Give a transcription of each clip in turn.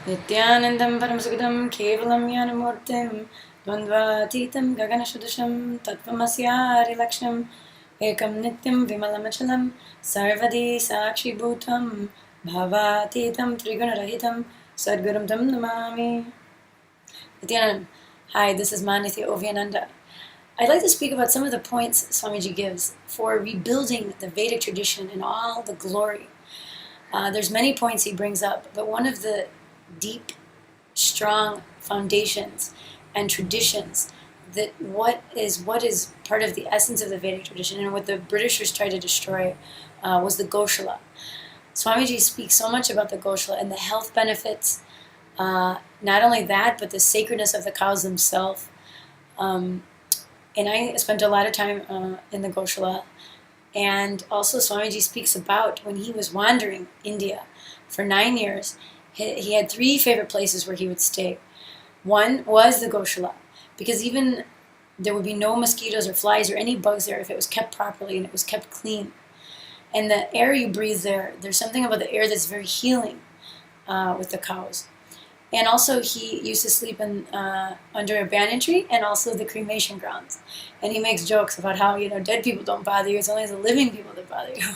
Nityanandam Paramasukadam Kevalam Yanamurtim Dvandvatitam Gaganashudusham Tattvamasya Laksham Ekam Nityam Vimalamachalam Sarvadi Sakshi Bhutam Bhavatitam Trigunarahitam Sadgurum Tam Namami. Nityanand, hi, this is Manithya Ovyananda. I'd like to speak about some of the points Swamiji gives for rebuilding the Vedic tradition in all the glory. There's many points he brings up, but one of the deep, strong foundations and traditions that what is part of the essence of the Vedic tradition and what the Britishers tried to destroy was the Goshala. Swamiji speaks so much about the Goshala and the health benefits, not only that, but the sacredness of the cows themselves. And I spent a lot of time in the Goshala. And also Swamiji speaks about when he was wandering India for 9 years, he had 3 favorite places where he would stay. One was the Goshala, because even there would be no mosquitoes or flies or any bugs there if it was kept properly and it was kept clean. And the air you breathe there, there's something about the air that's very healing with the cows. And also he used to sleep under a banyan tree and also the cremation grounds. And he makes jokes about how, dead people don't bother you, it's only the living people that bother you.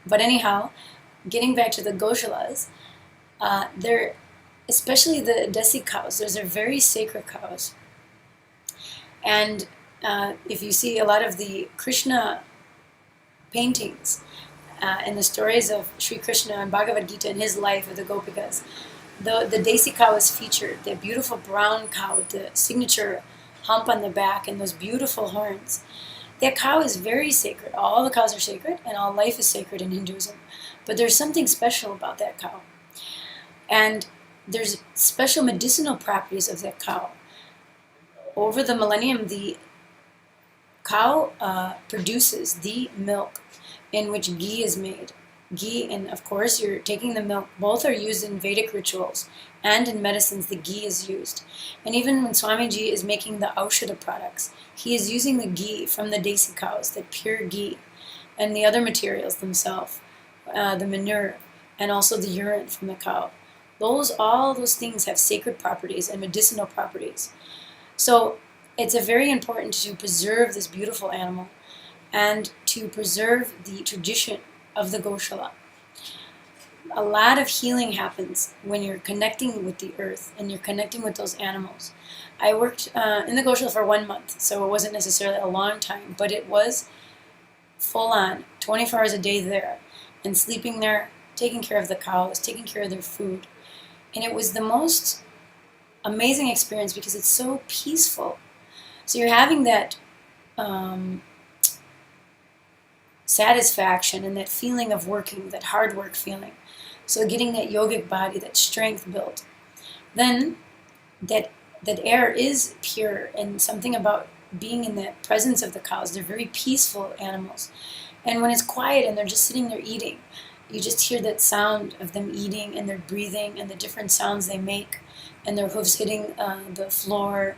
But anyhow, getting back to the Goshalas, they're, especially the Desi cows, those are very sacred cows. And if you see a lot of the Krishna paintings and the stories of Sri Krishna and Bhagavad Gita and his life with the Gopikas, the Desi cow is featured, the beautiful brown cow with the signature hump on the back and those beautiful horns. That cow is very sacred. All the cows are sacred and all life is sacred in Hinduism. But there's something special about that cow. And there's special medicinal properties of that cow. Over the millennium, the cow produces the milk in which ghee is made. Ghee, and of course you're taking the milk, both are used in Vedic rituals and in medicines the ghee is used. And even when Swamiji is making the Aushadha products, he is using the ghee from the Desi cows, the pure ghee, and the other materials themselves, the manure, and also the urine from the cow. All those things have sacred properties and medicinal properties. So it's very important to preserve this beautiful animal and to preserve the tradition of the Goshala. A lot of healing happens when you're connecting with the earth and you're connecting with those animals. I worked in the Goshala for 1 month, so it wasn't necessarily a long time, but it was full on, 24 hours a day there, and sleeping there, taking care of the cows, taking care of their food. And it was the most amazing experience because it's so peaceful. So you're having that satisfaction and that feeling of working, that hard work feeling. So getting that yogic body, that strength built. Then that air is pure, and something about being in the presence of the cows. They're very peaceful animals. And when it's quiet and they're just sitting there eating, you just hear that sound of them eating and their breathing and the different sounds they make and their hooves hitting the floor,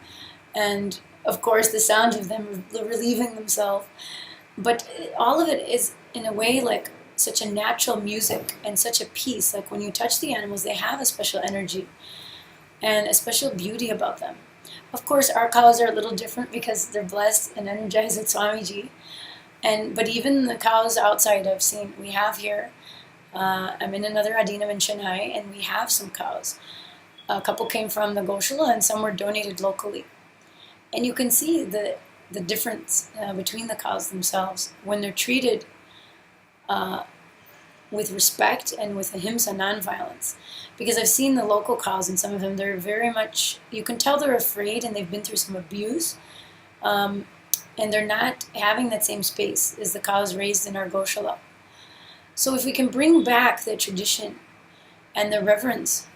and of course the sound of them relieving themselves. But all of it is in a way like such a natural music and such a peace. Like when you touch the animals, they have a special energy and a special beauty about them. Of course, our cows are a little different because they're blessed and energized with Swamiji. But even the cows outside I've seen, we have here. I'm in another adinam in Chennai, and we have some cows. A couple came from the Goshala, and some were donated locally. And you can see the difference between the cows themselves when they're treated with respect and with ahimsa, non-violence. Because I've seen the local cows, and some of them, they're very much, you can tell they're afraid and they've been through some abuse, and they're not having that same space as the cows raised in our Goshala. So if we can bring back the tradition and the reverence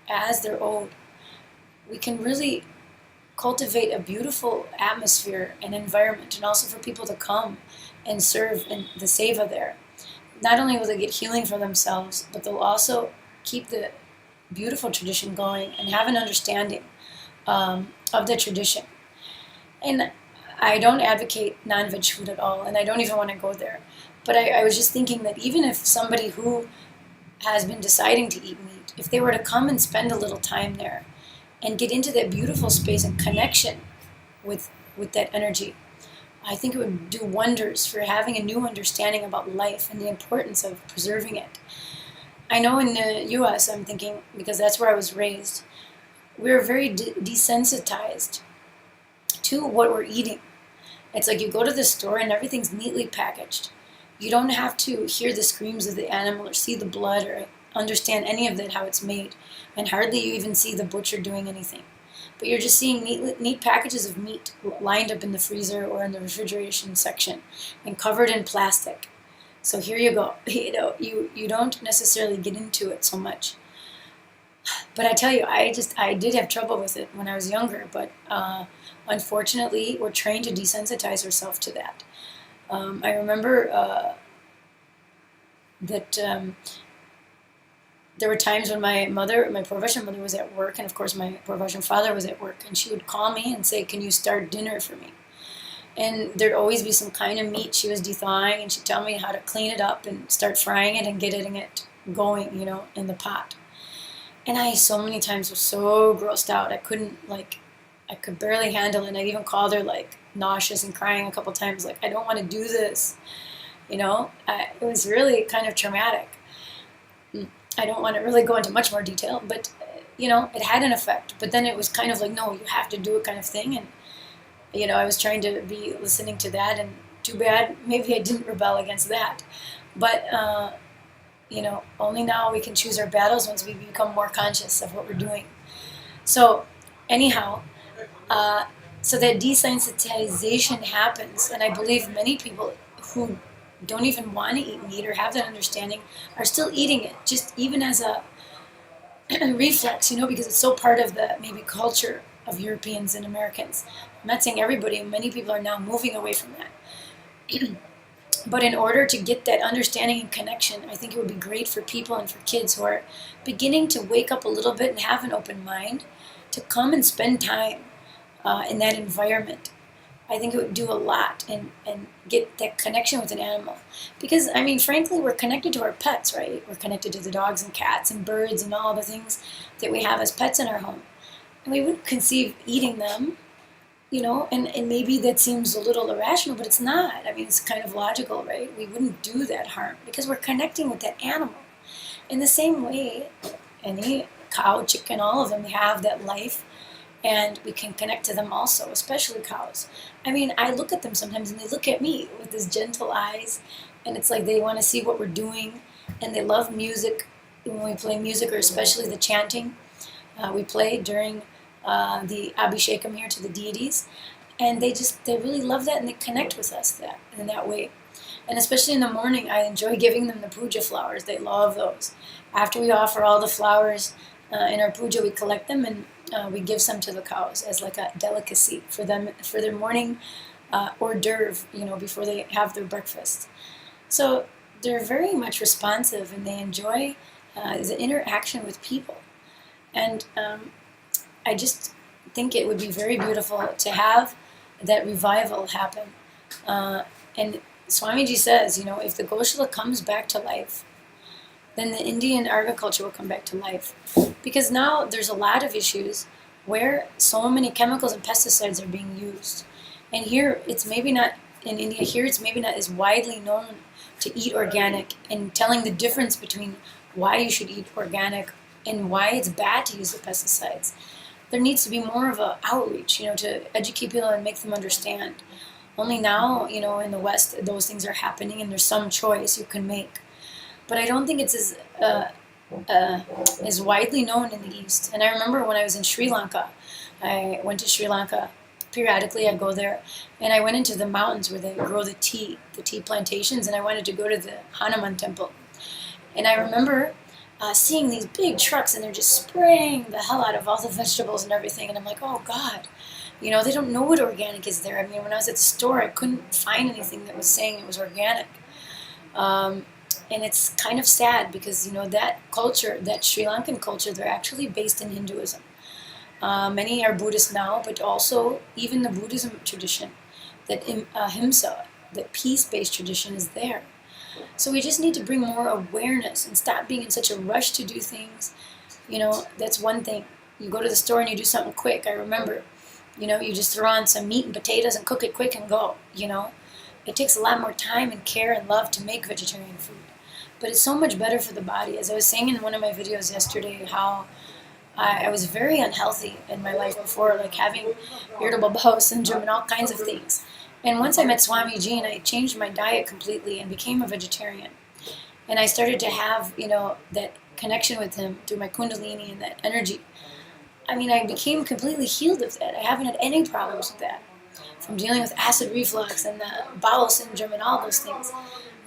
as they're owed, we can really cultivate a beautiful atmosphere and environment, and also for people to come and serve in the seva there. Not only will they get healing for themselves, but they'll also keep the beautiful tradition going and have an understanding of the tradition. And I don't advocate non-veg food at all, and I don't even want to go there. But I was just thinking that even if somebody who has been deciding to eat meat if they were to come and spend a little time there and get into that beautiful space and connection with that energy, I think it would do wonders for having a new understanding about life and the importance of preserving it. I know in the US, I'm thinking, because that's where I was raised, we're very desensitized to what we're eating. It's like you go to the store and everything's neatly packaged. You don't have to hear the screams of the animal or see the blood or understand any of it, how it's made. And hardly you even see the butcher doing anything. But you're just seeing neat packages of meat lined up in the freezer or in the refrigeration section and covered in plastic. So here you go. You don't necessarily get into it so much. But I tell you, I did have trouble with it when I was younger. But unfortunately, we're trained to desensitize ourselves to that. I remember that there were times when my Russian mother was at work, and of course my Russian father was at work, and she would call me and say, "Can you start dinner for me?" And there'd always be some kind of meat she was thawing, and she'd tell me how to clean it up and start frying it and getting it going, in the pot. And I so many times was so grossed out, I could barely handle it. And I'd even called her nauseous and crying a couple times, I don't want to do this. It was really kind of traumatic. I don't want to really go into much more detail, but, it had an effect. But then it was kind of no, you have to do it kind of thing. And, I was trying to be listening to that, and too bad, maybe I didn't rebel against that. But, only now we can choose our battles once we become more conscious of what we're doing. So, anyhow, so that desensitization happens, and I believe many people who don't even want to eat meat or have that understanding are still eating it, just even as a reflex, because it's so part of the maybe culture of Europeans and Americans. I'm not saying everybody, many people are now moving away from that. But in order to get that understanding and connection, I think it would be great for people and for kids who are beginning to wake up a little bit and have an open mind to come and spend time in that environment. I think it would do a lot and get that connection with an animal. Because, frankly, we're connected to our pets, right? We're connected to the dogs and cats and birds and all the things that we have as pets in our home. And we wouldn't conceive eating them, and maybe that seems a little irrational, but it's not. It's kind of logical, right? We wouldn't do that harm because we're connecting with that animal. In the same way, any cow, chicken, all of them have that life. And we can connect to them also, especially cows. I look at them sometimes and they look at me with these gentle eyes, and it's like they want to see what we're doing, and they love music. When we play music, or especially the chanting, we play during the Abhishekam here to the deities, and they really love that, and they connect with us in that way. And especially in the morning, I enjoy giving them the puja flowers. They love those. After we offer all the flowers in our puja, we collect them and we give some to the cows as a delicacy for them, for their morning hors d'oeuvre, before they have their breakfast. So they're very much responsive, and they enjoy the interaction with people. And I just think it would be very beautiful to have that revival happen. And Swamiji says, if the Goshala comes back to life, then the Indian agriculture will come back to life. Because now there's a lot of issues where so many chemicals and pesticides are being used. And here, it's maybe not, in India, here it's maybe not as widely known to eat organic, and telling the difference between why you should eat organic and why it's bad to use the pesticides. There needs to be more of an outreach, to educate people and make them understand. Only now, in the West, those things are happening, and there's some choice you can make. But I don't think it's as widely known in the East. And I remember when I was in Sri Lanka, I went to Sri Lanka periodically. I'd go there, and I went into the mountains where they grow the tea plantations, and I wanted to go to the Hanuman temple. And I remember seeing these big trucks, and they're just spraying the hell out of all the vegetables and everything. And I'm like, oh God, they don't know what organic is there. When I was at the store, I couldn't find anything that was saying it was organic. And it's kind of sad because, that culture, that Sri Lankan culture, they're actually based in Hinduism. Many are Buddhist now, but also even the Buddhism tradition, that ahimsa, that peace-based tradition is there. So we just need to bring more awareness and stop being in such a rush to do things That's one thing. You go to the store and you do something quick. I remember, you just throw on some meat and potatoes and cook it quick and go. It takes a lot more time and care and love to make vegetarian food. But it's so much better for the body. As I was saying in one of my videos yesterday, how I was very unhealthy in my life before, like having irritable bowel syndrome and all kinds of things. And once I met Swamiji and I changed my diet completely and became a vegetarian, and I started to have, that connection with him through my kundalini and that energy. I mean, I became completely healed of that. I haven't had any problems with that. From dealing with acid reflux and the bowel syndrome and all those things.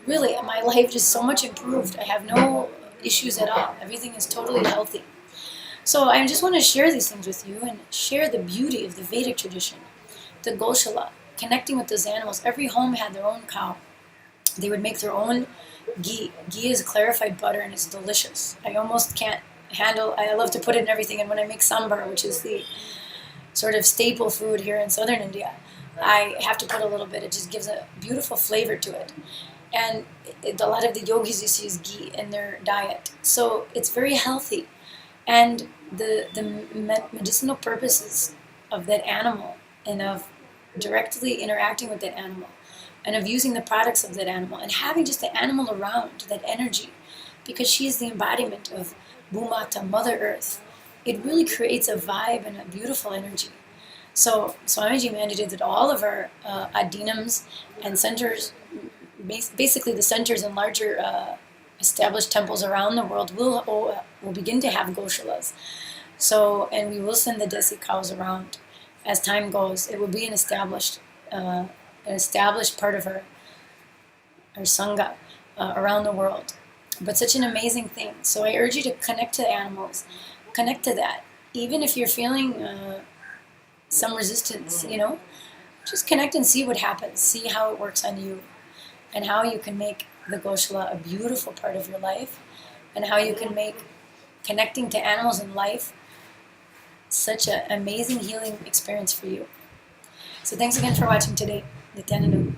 Really, my life just so much improved. I have no issues at all. Everything is totally healthy. So I just want to share these things with you and share the beauty of the Vedic tradition. The Goshala, connecting with those animals. Every home had their own cow. They would make their own ghee. Ghee is clarified butter and it's delicious. I almost can't handle, I love to put it in everything. And when I make sambar, which is the sort of staple food here in southern India, I have to put a little bit. It just gives a beautiful flavor to it. And a lot of the yogis you see use ghee in their diet. So it's very healthy. And the medicinal purposes of that animal and of directly interacting with that animal and of using the products of that animal and having just the animal around, that energy, because she is the embodiment of Bhumata, Mother Earth. It really creates a vibe and a beautiful energy. So Swamiji mandated that all of our adinams and centers, basically the centers in larger established temples around the world will begin to have Goshalas. So, and we will send the Desi cows around as time goes. It will be an established part of our Sangha around the world. But such an amazing thing. So I urge you to connect to animals. Connect to that. Even if you're feeling some resistance, just connect and see what happens. See how it works on you. And how you can make the Goshala a beautiful part of your life. And how you can make connecting to animals in life such an amazing healing experience for you. So thanks again for watching today. Nityananda.